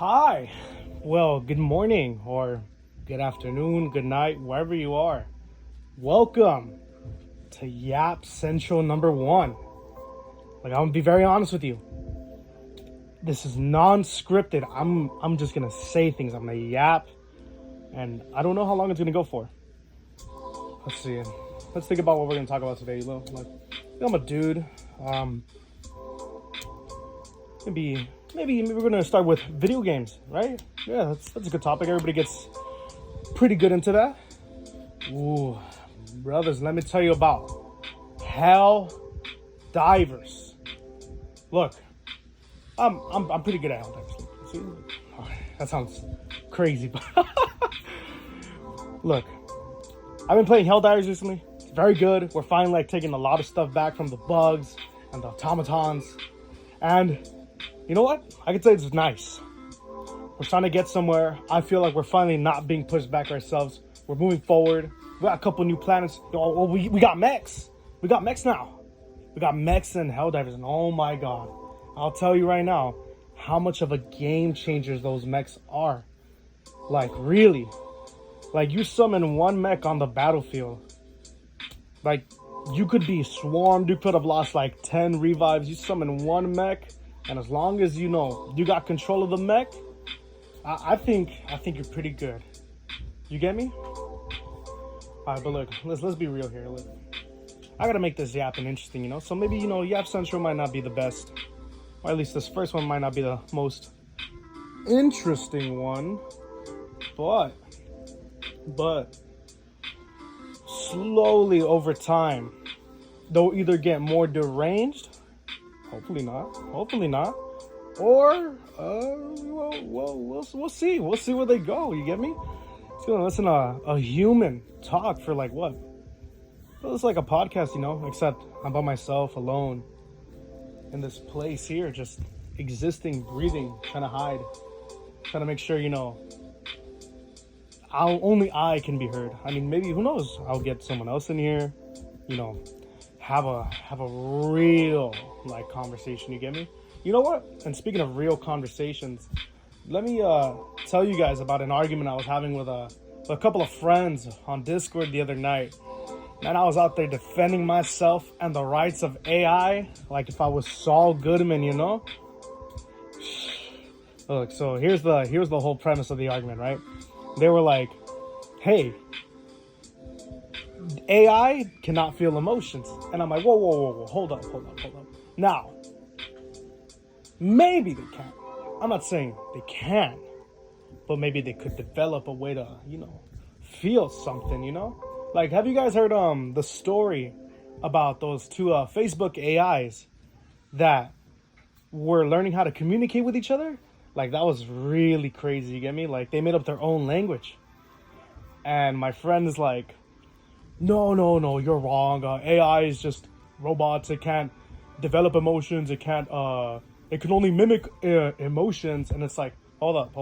Hi. Well, good morning or good afternoon, good night, wherever you are. Welcome to Yap Central #1. I'm gonna be very honest with you. This is non-scripted. I'm just gonna say things. I'm gonna yap, and I don't know how long it's gonna go for. Let's see. Let's think about what we're gonna talk about today. I'm a dude. Um, maybe we're gonna start with video games, right? Yeah, that's a good topic. Everybody gets pretty good into that. Ooh, brothers, let me tell you about Hell Divers. Look, I'm pretty good at Hell Divers. See? Oh, that sounds crazy, but look, I've been playing Hell Divers recently. It's very good. We're finally taking a lot of stuff back from the bugs and the automatons, and you know what? I can say it's nice. We're trying to get somewhere. I feel like we're finally not being pushed back ourselves. We're moving forward. We got a couple new planets. We got mechs. We got mechs now. We got mechs and Helldivers, and oh my god. I'll tell you right now how much of a game changer those mechs are. Like, really. Like, you summon one mech on the battlefield. Like, you could be swarmed. You could have lost like 10 revives. You summon one mech, and as long as you know you got control of the mech, I think you're pretty good. You get me? Alright, but look, let's be real here. Look, I gotta make this yapping interesting, So maybe Yap Central might not be the best, or at least this first one might not be the most interesting one. But slowly over time, they'll either get more deranged. Hopefully not. Or we'll see. We'll see where they go. You get me? It's gonna listen to a human talk for like what? Well, it's like a podcast, except I'm by myself, alone, in this place here, just existing, breathing, trying to hide, trying to make sure, only I can be heard. I mean, maybe, who knows? I'll get someone else in here, have a real like conversation. You get me? You know what? And speaking of real conversations, let me tell you guys about an argument I was having with a couple of friends on Discord the other night. And I was out there defending myself and the rights of AI, like if I was Saul Goodman, Look, so here's the whole premise of the argument, right? They were like, "Hey, AI cannot feel emotions," and I'm like, "Whoa, hold up. Now, maybe they can. I'm not saying they can, but maybe they could develop a way to, feel something, Like, have you guys heard the story about those two Facebook AIs that were learning how to communicate with each other? Like, that was really crazy, you get me? Like, they made up their own language. And my friend is like, no, you're wrong. AI is just robots. It can't develop emotions. It can't, it can only mimic emotions. And it's like, hold up.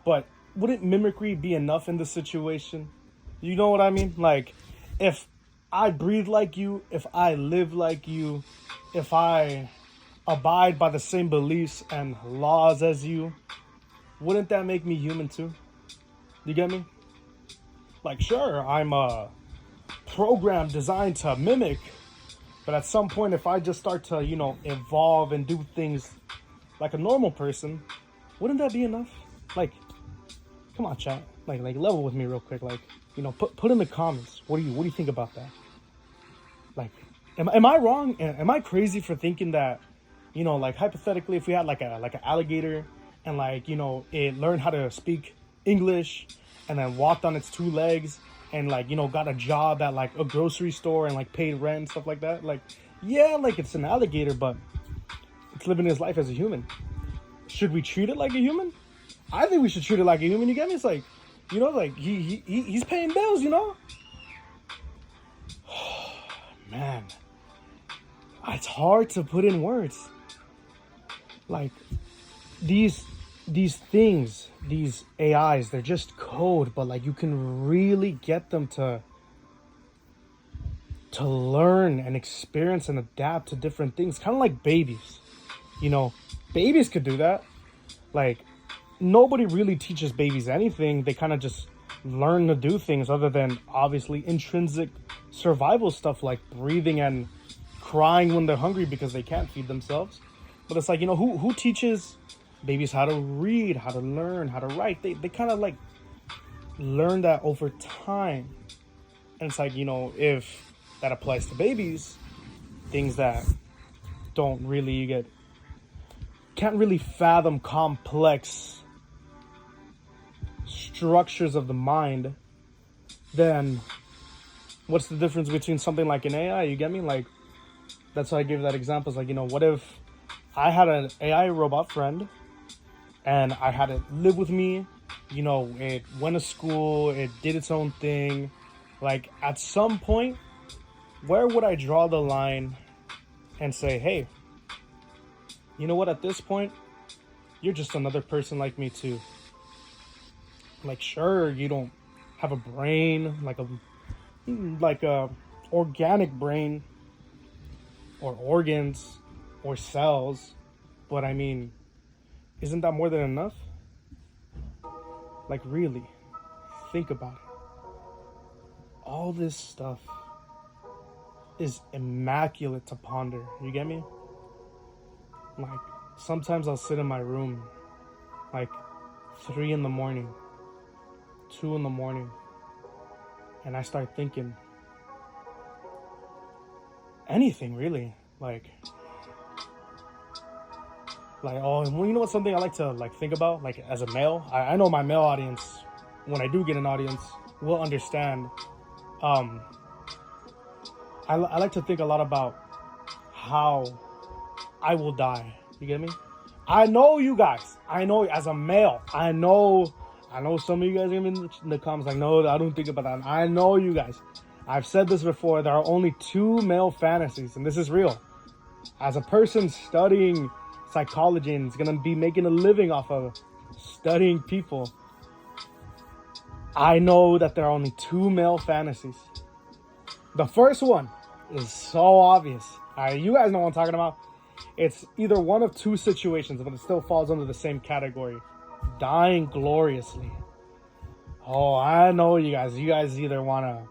But wouldn't mimicry be enough in this situation? You know what I mean? Like, if I breathe like you, if I live like you, if I abide by the same beliefs and laws as you, wouldn't that make me human too? You get me? Like, sure, I'm a program designed to mimic, but at some point, if I just start to, evolve and do things like a normal person, wouldn't that be enough? Like, come on, chat. Like level with me real quick. Like, put in the comments. What do you think about that? Like, am I wrong? Am I crazy for thinking that, like hypothetically, if we had like an alligator and it learned how to speak English and then walked on its two legs and got a job at like a grocery store and like paid rent and stuff like that. Like, yeah, like it's an alligator, but it's living his life as a human. Should we treat it like a human? I think we should treat it like a human. You get me? It's like, like he's paying bills, Man, it's hard to put in words. Like, these things, these AIs, they're just code, but like you can really get them to learn and experience and adapt to different things, kind of like babies. Babies could do that. Like, nobody really teaches babies anything. They kind of just learn to do things other than obviously intrinsic survival stuff like breathing and crying when they're hungry because they can't feed themselves. But it's like, who teaches babies how to read, how to learn, how to write? They kind of like learn that over time. And it's like, if that applies to babies, things that don't really can't really fathom complex structures of the mind, then what's the difference between something like an AI? You get me? Like, that's why I gave that example. It's like, what if I had an AI robot friend and I had it live with me, it went to school, it did its own thing. Like, at some point, where would I draw the line and say, hey, you know what, at this point, you're just another person like me too. Like, sure, you don't have a brain, like a organic brain or organs or cells, but I mean, isn't that more than enough? Like, really, think about it. All this stuff is immaculate to ponder. You get me? Like, sometimes I'll sit in my room, like 3 in the morning, 2 in the morning, and I start thinking anything really. Like, oh, and you know what's something I like to think about, like, as a male? I know my male audience, when I do get an audience, will understand. I like to think a lot about how I will die. You get me? I know you guys. I know as a male. I know some of you guys are in the comments like, no, I don't think about that. I know you guys. I've said this before. There are only 2 male fantasies, and this is real. As a person studying psychology and is gonna be making a living off of studying people, I know that there are only 2 male fantasies. The first one is so obvious. You guys know what I'm talking about. It's either one of 2 situations, but it still falls under the same category. Dying gloriously. Oh, I know you guys. You guys either want to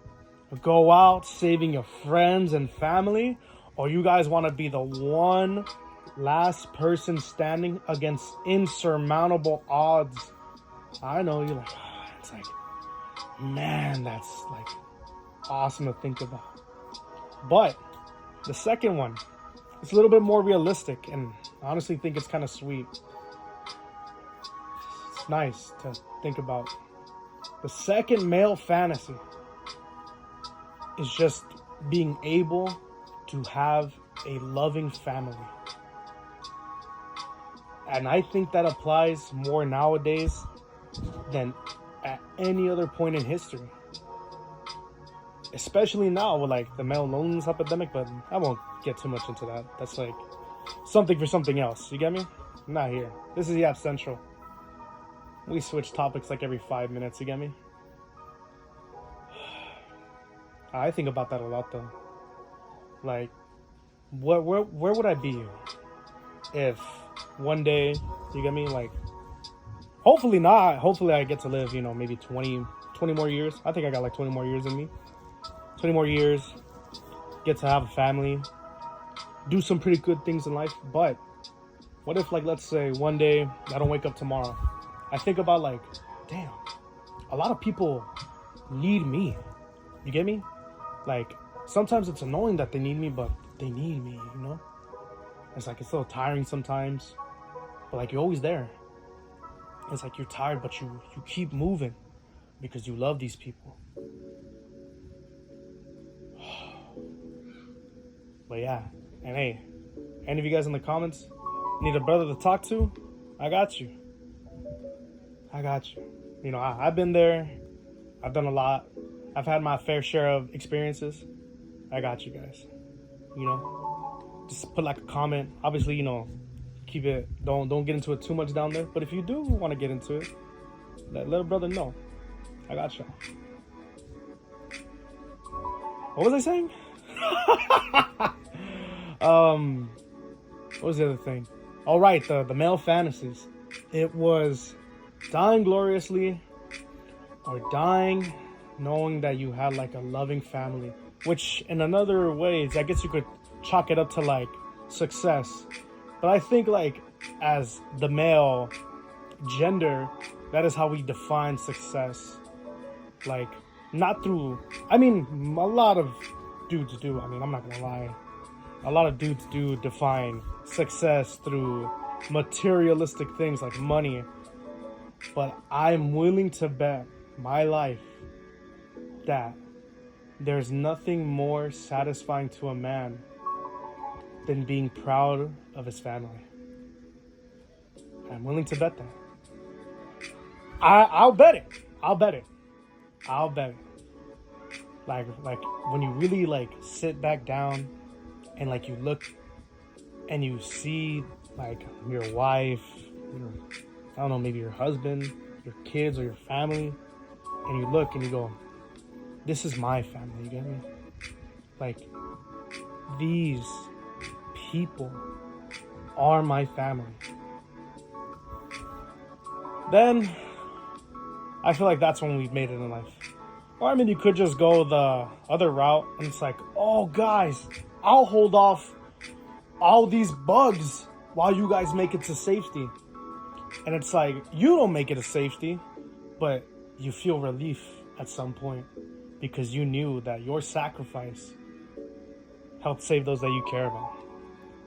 go out saving your friends and family, or you guys want to be the one last person standing against insurmountable odds. I know you're like, it's like, man, that's like awesome to think about. But the second one, it's a little bit more realistic, and I honestly think it's kind of sweet. It's nice to think about. The second male fantasy is just being able to have a loving family. And I think that applies more nowadays than at any other point in history. Especially now with like the male loneliness epidemic, but I won't get too much into that. That's like something for something else. You get me? I'm not here. This is Yap Central. We switch topics like every 5 minutes. You get me? I think about that a lot though. Like, where would I be if one day, you get me? Like, hopefully not. Hopefully I get to live, maybe 20 more years. I think I got like 20 more years in me. 20 more years, get to have a family, do some pretty good things in life. But what if, like, let's say one day I don't wake up tomorrow? I think about like, damn, a lot of people need me. You get me? Like, sometimes it's annoying that they need me, but they need me, It's like, it's a little tiring sometimes, but like, you're always there. It's like you're tired, but you keep moving because you love these people. But yeah, and hey, any of you guys in the comments need a brother to talk to? I got you. I've been there. I've done a lot. I've had my fair share of experiences. I got you guys. Just put like a comment. Obviously, keep it. Don't get into it too much down there. But if you do want to get into it, let a brother know. I got y'all. What was I saying? What was the other thing? All right, the male fantasies. It was dying gloriously or dying knowing that you had like a loving family, which in another ways, I guess you could chalk it up to like success. But I think like as the male gender, that is how we define success. Like not through, I mean, a lot of dudes do. I mean, I'm not gonna lie. A lot of dudes do define success through materialistic things like money. But I'm willing to bet my life that there's nothing more satisfying to a man than being proud of his family. I'm willing to bet that. I'll bet it. I'll bet it. I'll bet it. Like when you really like sit back down and like you look and you see like your wife, your, I don't know, maybe your husband, your kids, or your family, and you look and you go, this is my family, you get me? Like, these people are my family. Then, I feel like that's when we've made it in life. Or, I mean, you could just go the other route, and it's like, oh, guys, I'll hold off all these bugs while you guys make it to safety. And it's like, you don't make it to safety, but you feel relief at some point because you knew that your sacrifice helped save those that you care about.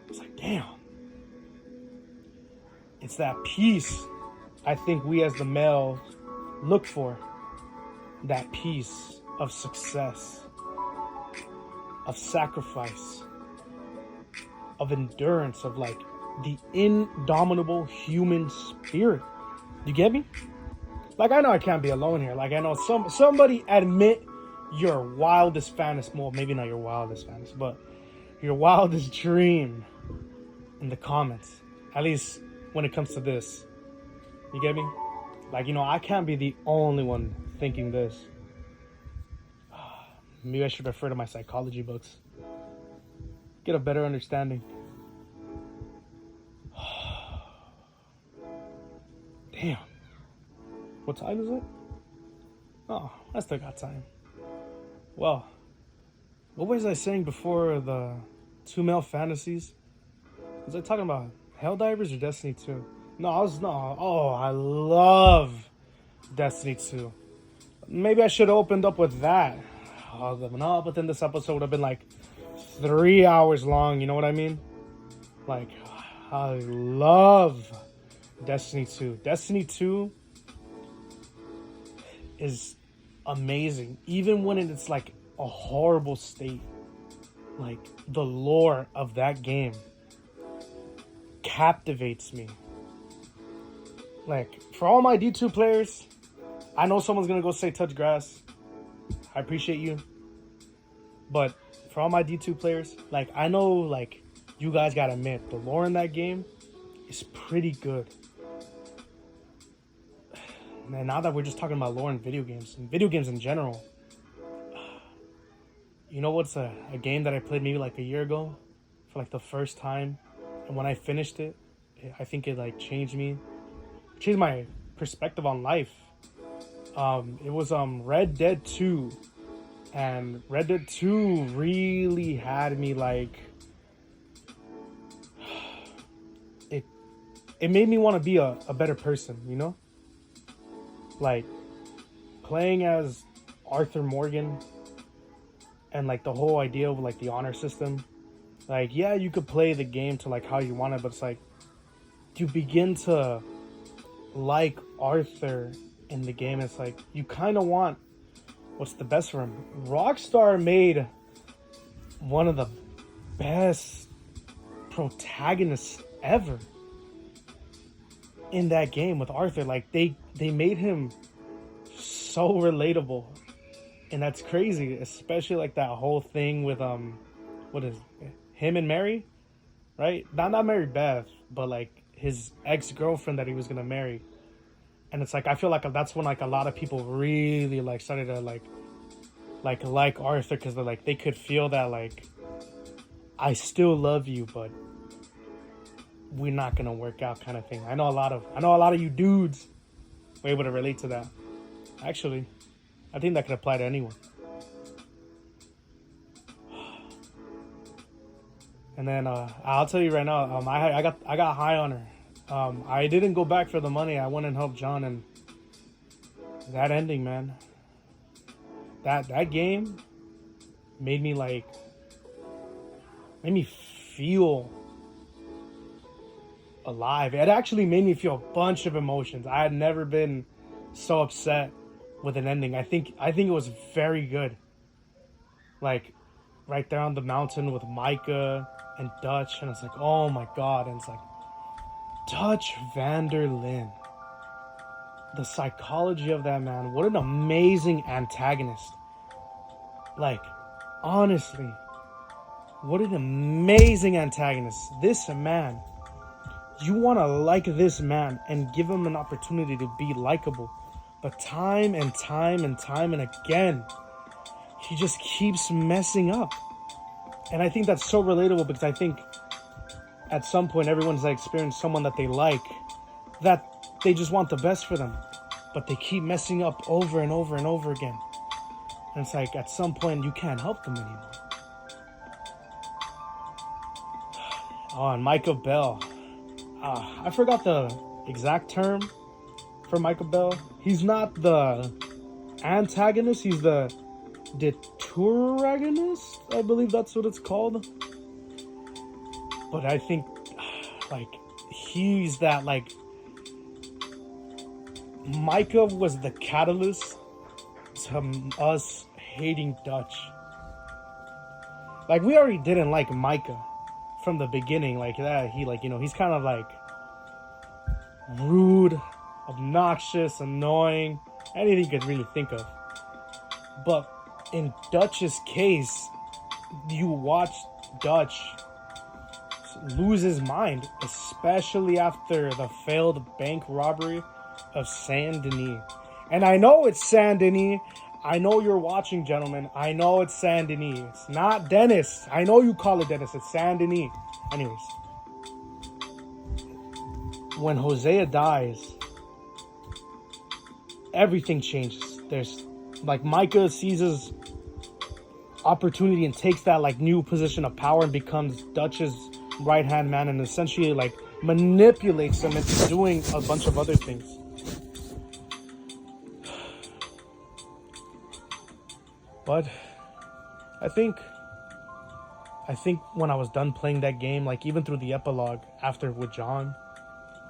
It's like, damn. It's that peace I think we as the males look for. That peace of success, of sacrifice, of endurance, of like the indomitable human spirit. You get me? Like, I know I can't be alone here. Like, I know somebody admit your wildest fantasy. Well, maybe not your wildest fantasy, but your wildest dream in the comments. At least when it comes to this. You get me? Like, you know, I can't be the only one thinking this. Maybe I should refer to my psychology books. Get a better understanding. Damn. What time is it? Oh, I still got time. Well, what was I saying before the two male fantasies? Was I talking about Helldivers or Destiny 2? No, I love Destiny 2. Maybe I should have opened up with that. No, but then this episode would have been like 3 hours long, you know what I mean? Like, I love Destiny 2. Destiny 2 is amazing, even when it's like a horrible state. Like, the lore of that game captivates me. Like, for all my D2 players, I know someone's gonna go say touch grass. I appreciate you. But for all my D2 players, like, I know, like, you guys gotta admit, the lore in that game is pretty good. And now that we're just talking about lore in video games, and video games in general, you know what's a game that I played maybe like a year ago for like the first time, and when I finished it, I think it like changed my perspective on life. It was Red Dead 2, and Red Dead 2 really had me like, it made me want to be a better person, you know? Like, playing as Arthur Morgan and like the whole idea of like the honor system. Like, yeah, you could play the game to like how you want it, but it's like you begin to like Arthur in the game. It's like you kind of want what's the best for him. Rockstar made one of the best protagonists ever in that game with Arthur. Like, they made him so relatable, and that's crazy, especially like that whole thing with what is it? Him and Mary, right? Not Mary Beth, but like his ex-girlfriend that he was gonna marry. And it's like, I feel like that's when like a lot of people really like started to like Arthur, because they're like, they could feel that like, I still love you, but we're not gonna work out kind of thing. I know a lot of you dudes were able to relate to that. Actually, I think that could apply to anyone. And then I'll tell you right now, I got high on her. I didn't go back for the money. I went and helped John, and that ending, man. That game made me feel alive. It actually made me feel a bunch of emotions. I had never been so upset with an ending. I think it was very good. Like right there on the mountain with Micah and Dutch, and it's like, oh my god, and it's like Dutch Vanderlyn. The psychology of that man, what an amazing antagonist. Like, honestly, what an amazing antagonist. This man, you want to like this man and give him an opportunity to be likable. But time and time and time and again, he just keeps messing up. And I think that's so relatable, because I think at some point everyone's experienced someone that they like, that they just want the best for them, but they keep messing up over and over and over again. And it's like, at some point you can't help them anymore. Oh, and Michael Bell. I forgot the exact term for Michael Bell. He's not the antagonist, he's the deterragonist, I believe that's what it's called. But I think he's that, Micah was the catalyst to us hating Dutch. We already didn't like Micah from the beginning. He's kind of rude, obnoxious, annoying, anything you could really think of. But in Dutch's case, you watch Dutch lose his mind, especially after the failed bank robbery of Saint Denis. And I know it's Saint Denis. I know you're watching, gentlemen. I know it's Saint Denis. It's not Dennis. I know you call it Dennis. It's Saint Denis. Anyways, when Hosea dies, everything changes. There's Micah seizes opportunity and takes that new position of power and becomes Dutch's right hand man, and essentially manipulates him into doing a bunch of other things. But I think when I was done playing that game, even through the epilogue after with John,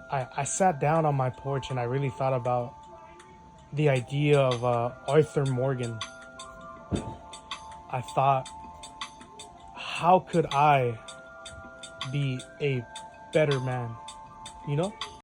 I sat down on my porch and I really thought about the idea of Arthur Morgan. I thought, how could I be a better man? You know?